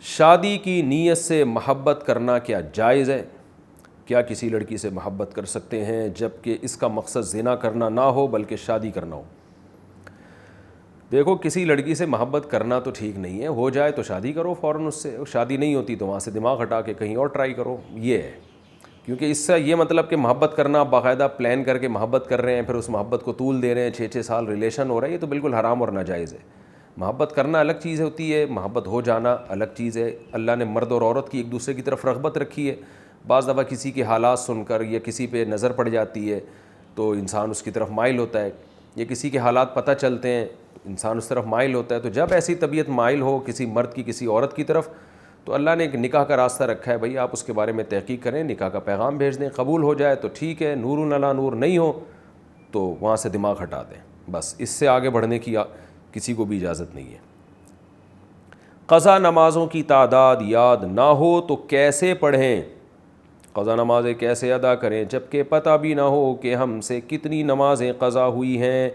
شادی کی نیت سے محبت کرنا کیا جائز ہے؟ کیا کسی لڑکی سے محبت کر سکتے ہیں جب کہ اس کا مقصد زنا کرنا نہ ہو بلکہ شادی کرنا ہو؟ دیکھو، کسی لڑکی سے محبت کرنا تو ٹھیک نہیں ہے، ہو جائے تو شادی کرو فوراً اس سے، شادی نہیں ہوتی تو وہاں سے دماغ ہٹا کے کہیں اور ٹرائی کرو، یہ ہے۔ کیونکہ اس سے یہ مطلب کہ محبت کرنا، باقاعدہ پلان کر کے محبت کر رہے ہیں، پھر اس محبت کو طول دے رہے ہیں، 6 سال ریلیشن ہو رہا ہے، یہ تو بالکل حرام اور ناجائز ہے۔ محبت کرنا الگ چیز ہوتی ہے، محبت ہو جانا الگ چیز ہے۔ اللہ نے مرد اور عورت کی ایک دوسرے کی طرف رغبت رکھی ہے، بعض دفعہ کسی کے حالات سن کر یا کسی پہ نظر پڑ جاتی ہے تو انسان اس کی طرف مائل ہوتا ہے، یا کسی کے حالات پتہ چلتے ہیں تو انسان اس طرف مائل ہوتا ہے۔ تو جب ایسی طبیعت مائل ہو کسی مرد کی کسی عورت کی طرف، تو اللہ نے ایک نکاح کا راستہ رکھا ہے، بھائی آپ اس کے بارے میں تحقیق کریں، نکاح کا پیغام بھیج دیں، قبول ہو جائے تو ٹھیک ہے، نور علی نور نہیں ہو تو وہاں سے دماغ ہٹا دیں، بس اس سے آگے بڑھنے کی کسی کو بھی اجازت نہیں ہے۔ قضا نمازوں کی تعداد یاد نہ ہو تو کیسے پڑھیں؟ قضا نمازیں کیسے ادا کریں جبکہ پتہ بھی نہ ہو کہ ہم سے کتنی نمازیں قضا ہوئی ہیں؟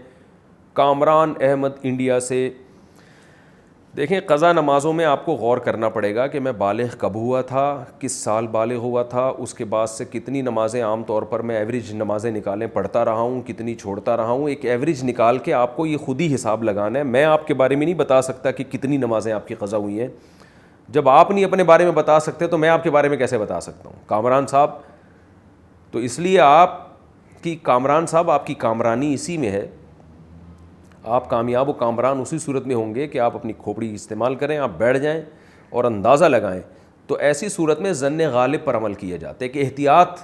کامران احمد انڈیا سے۔ دیکھیں، قضا نمازوں میں آپ کو غور کرنا پڑے گا کہ میں بالغ کب ہوا تھا، کس سال بالغ ہوا تھا، اس کے بعد سے کتنی نمازیں، عام طور پر میں ایوریج نمازیں نکالیں پڑھتا رہا ہوں، کتنی چھوڑتا رہا ہوں، ایک ایوریج نکال کے آپ کو یہ خود ہی حساب لگانا ہے۔ میں آپ کے بارے میں نہیں بتا سکتا کہ کتنی نمازیں آپ کی قضا ہوئی ہیں۔ جب آپ نہیں اپنے بارے میں بتا سکتے تو میں آپ کے بارے میں کیسے بتا سکتا ہوں کامران صاحب؟ تو اس لیے آپ کی کامران صاحب، آپ کی کامرانی اسی میں ہے، آپ کامیاب و کامران اسی صورت میں ہوں گے کہ آپ اپنی کھوپڑی استعمال کریں، آپ بیٹھ جائیں اور اندازہ لگائیں۔ تو ایسی صورت میں ظن غالب پر عمل کیے جاتے ہیں کہ احتیاط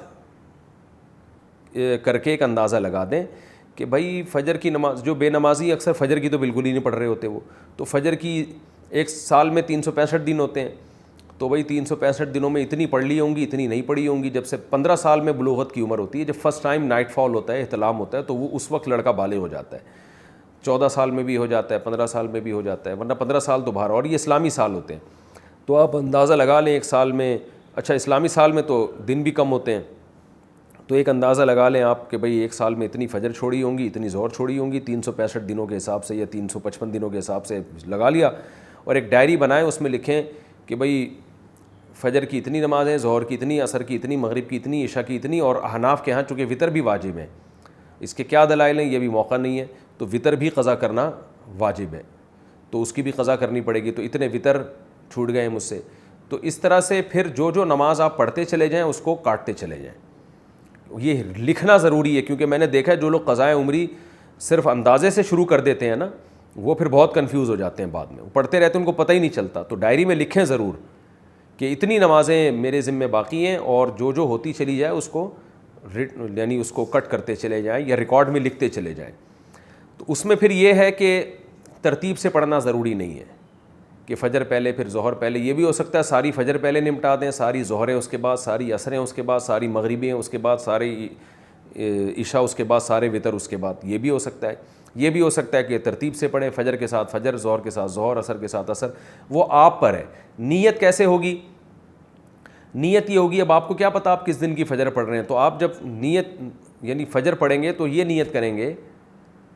کر کے ایک اندازہ لگا دیں کہ بھائی فجر کی نماز، جو بے نمازی اکثر فجر کی تو بالکل ہی نہیں پڑھ رہے ہوتے، وہ تو فجر کی ایک سال میں 365 دن ہوتے ہیں، تو بھائی 365 دنوں میں اتنی پڑھ لی ہوں گی، اتنی نہیں پڑھی ہوں گی۔ جب سے 15 سال میں بلوغت کی عمر ہوتی ہے، جب فرسٹ ٹائم نائٹ فال ہوتا ہے، احتلام ہوتا ہے، تو وہ اس وقت لڑکا بالغ ہو جاتا ہے۔ 14 سال میں بھی ہو جاتا ہے، 15 سال میں بھی ہو جاتا ہے، ورنہ 15 سال تو باہر، اور یہ اسلامی سال ہوتے ہیں۔ تو آپ اندازہ لگا لیں ایک سال میں، اچھا اسلامی سال میں تو دن بھی کم ہوتے ہیں، تو ایک اندازہ لگا لیں آپ کہ بھئی ایک سال میں اتنی فجر چھوڑی ہوں گی، اتنی ظہر چھوڑی ہوں گی، 365 دنوں کے حساب سے یا 355 دنوں کے حساب سے لگا لیا، اور ایک ڈائری بنائیں، اس میں لکھیں کہ بھئی فجر کی اتنی نمازیں، ظہر کی اتنی، عصر کی اتنی، مغرب کی اتنی، عشاء کی اتنی، اور احناف کے ہاں چونکہ وطر بھی واجب ہے، اس کے کیا دلائل ہیں یہ بھی موقع نہیں ہے، تو وطر بھی قضا کرنا واجب ہے، تو اس کی بھی قضا کرنی پڑے گی، تو اتنے وطر چھوٹ گئے مجھ سے۔ تو اس طرح سے پھر جو نماز آپ پڑھتے چلے جائیں اس کو کاٹتے چلے جائیں۔ یہ لکھنا ضروری ہے، کیونکہ میں نے دیکھا ہے جو لوگ قضائے عمری صرف اندازے سے شروع کر دیتے ہیں نا، وہ پھر بہت کنفیوز ہو جاتے ہیں بعد میں، وہ پڑھتے رہتے ہیں ان کو پتہ ہی نہیں چلتا۔ تو ڈائری میں لکھیں ضرور کہ اتنی نمازیں میرے ذمہ باقی ہیں، اور جو ہوتی چلی جائے اس کو یعنی اس کو کٹ کرتے چلے جائیں یا ریکارڈ میں لکھتے چلے جائیں۔ تو اس میں پھر یہ ہے کہ ترتیب سے پڑھنا ضروری نہیں ہے کہ فجر پہلے پھر ظہر پہلے، یہ بھی ہو سکتا ہے ساری فجر پہلے نمٹا دیں، ساری ظہریں اس کے بعد، ساری عصریں اس کے بعد، ساری مغربیں اس کے بعد، سارے عشاء اس کے بعد، سارے وطر اس کے بعد، یہ بھی ہو سکتا ہے۔ یہ بھی ہو سکتا ہے کہ ترتیب سے پڑھیں، فجر کے ساتھ فجر، ظہر کے ساتھ ظہر، عصر کے ساتھ عصر، وہ آپ پر ہے۔ نیت کیسے ہوگی؟ نیت یہ ہوگی، اب آپ کو کیا پتہ آپ کس دن کی فجر پڑھ رہے ہیں، تو آپ جب نیت یعنی فجر پڑھیں گے تو یہ نیت کریں گے،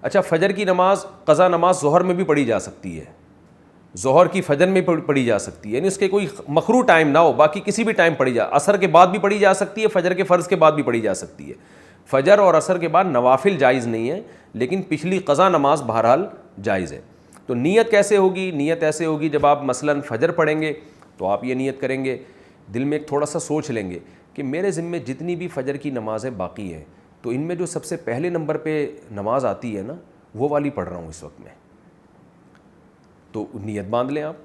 اچھا فجر کی نماز، قضا نماز ظہر میں بھی پڑھی جا سکتی ہے، ظہر کی فجر میں پڑھی جا سکتی ہے، یعنی اس کے کوئی مخروع ٹائم نہ ہو، باقی کسی بھی ٹائم پڑھی جا، عصر کے بعد بھی پڑھی جا سکتی ہے، فجر کے فرض کے بعد بھی پڑھی جا سکتی ہے۔ فجر اور عصر کے بعد نوافل جائز نہیں ہے، لیکن پچھلی قضا نماز بہرحال جائز ہے۔ تو نیت کیسے ہوگی؟ نیت ایسے ہوگی، جب آپ مثلاً فجر پڑھیں گے تو آپ یہ نیت کریں گے، دل میں ایک تھوڑا سا سوچ لیں گے کہ میرے ذمے جتنی بھی فجر کی نمازیں باقی ہیں، تو ان میں جو سب سے پہلے نمبر پہ نماز آتی ہے نا، وہ والی پڑھ رہا ہوں اس وقت میں، تو نیت باندھ لیں آپ۔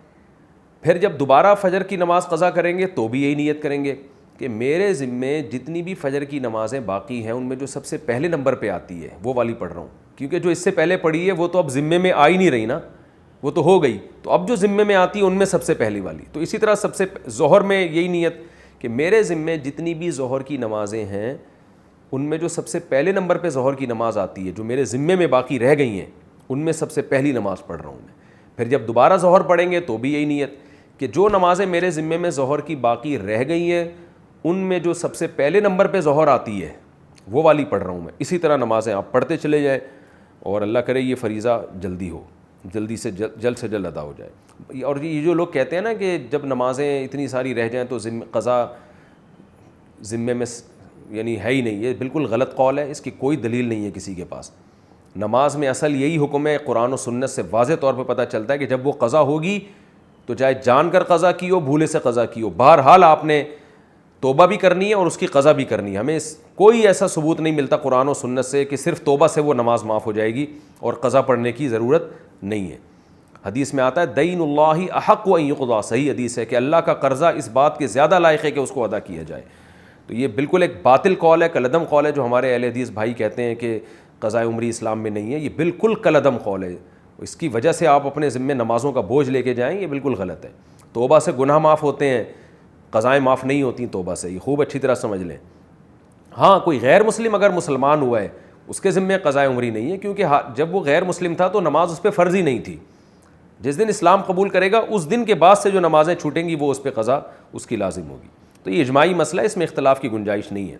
پھر جب دوبارہ فجر کی نماز قضا کریں گے تو بھی یہی نیت کریں گے کہ میرے ذمے جتنی بھی فجر کی نمازیں باقی ہیں ان میں جو سب سے پہلے نمبر پہ آتی ہے وہ والی پڑھ رہا ہوں، کیونکہ جو اس سے پہلے پڑھی ہے وہ تو اب ذمے میں آ ہی نہیں رہی نا، وہ تو ہو گئی، تو اب جو ذمے میں آتی ہے ان میں سب سے پہلی والی۔ تو اسی طرح سب سے ظہر میں یہی نیت کہ میرے ذمے جتنی بھی ظہر کی نمازیں ہیں ان میں جو سب سے پہلے نمبر پہ ظہر کی نماز آتی ہے، جو میرے ذمے میں باقی رہ گئی ہیں، ان میں سب سے پہلی نماز پڑھ رہا ہوں میں۔ پھر جب دوبارہ ظہر پڑھیں گے تو بھی یہی نیت کہ جو نمازیں میرے ذمے میں ظہر کی باقی رہ گئی ہیں ان میں جو سب سے پہلے نمبر پہ ظہر آتی ہے وہ والی پڑھ رہا ہوں میں۔ اسی طرح نمازیں آپ پڑھتے چلے جائیں، اور اللہ کرے یہ فریضہ جلدی ہو۔ جلدی سے جلد ادا ہو جائے. اور یہ جو لوگ کہتے ہیں نا کہ جب نمازیں اتنی ساری رہ جائیں تو قضا ذمے میں یعنی ہے ہی نہیں, یہ بالکل غلط قول ہے, اس کی کوئی دلیل نہیں ہے کسی کے پاس. نماز میں اصل یہی حکم ہے, قرآن و سنت سے واضح طور پہ پتہ چلتا ہے کہ جب وہ قضا ہوگی تو چاہے جان کر قضا کی ہو, بھولے سے قضا کی ہو, بہرحال آپ نے توبہ بھی کرنی ہے اور اس کی قضا بھی کرنی ہے. ہمیں کوئی ایسا ثبوت نہیں ملتا قرآن و سنت سے کہ صرف توبہ سے وہ نماز معاف ہو جائے گی اور قضا پڑھنے کی ضرورت نہیں ہے. حدیث میں آتا ہے دین اللہ احق و ان یقضی, صحیح حدیث ہے کہ اللہ کا قرضہ اس بات کے زیادہ لائق ہے کہ اس کو ادا کیا جائے. تو یہ بالکل ایک باطل قول ہے, کالعدم قول ہے جو ہمارے اہل حدیث بھائی کہتے ہیں کہ قضاء عمری اسلام میں نہیں ہے. یہ بالکل کالعدم قول ہے, اس کی وجہ سے آپ اپنے ذمے نمازوں کا بوجھ لے کے جائیں, یہ بالکل غلط ہے. توبہ سے گناہ معاف ہوتے ہیں, قضائیں معاف نہیں ہوتی توبہ سے, یہ خوب اچھی طرح سمجھ لیں. ہاں کوئی غیر مسلم اگر مسلمان ہوا ہے اس کے ذمے قضاء عمری نہیں ہے, کیونکہ جب وہ غیر مسلم تھا تو نماز اس پہ فرض ہی نہیں تھی. جس دن اسلام قبول کرے گا اس دن کے بعد سے جو نمازیں چھوٹیں گی وہ اس پہ قضا اس کی لازم ہوگی. تو یہ اجماعی مسئلہ ہے, اس میں اختلاف کی گنجائش نہیں ہے.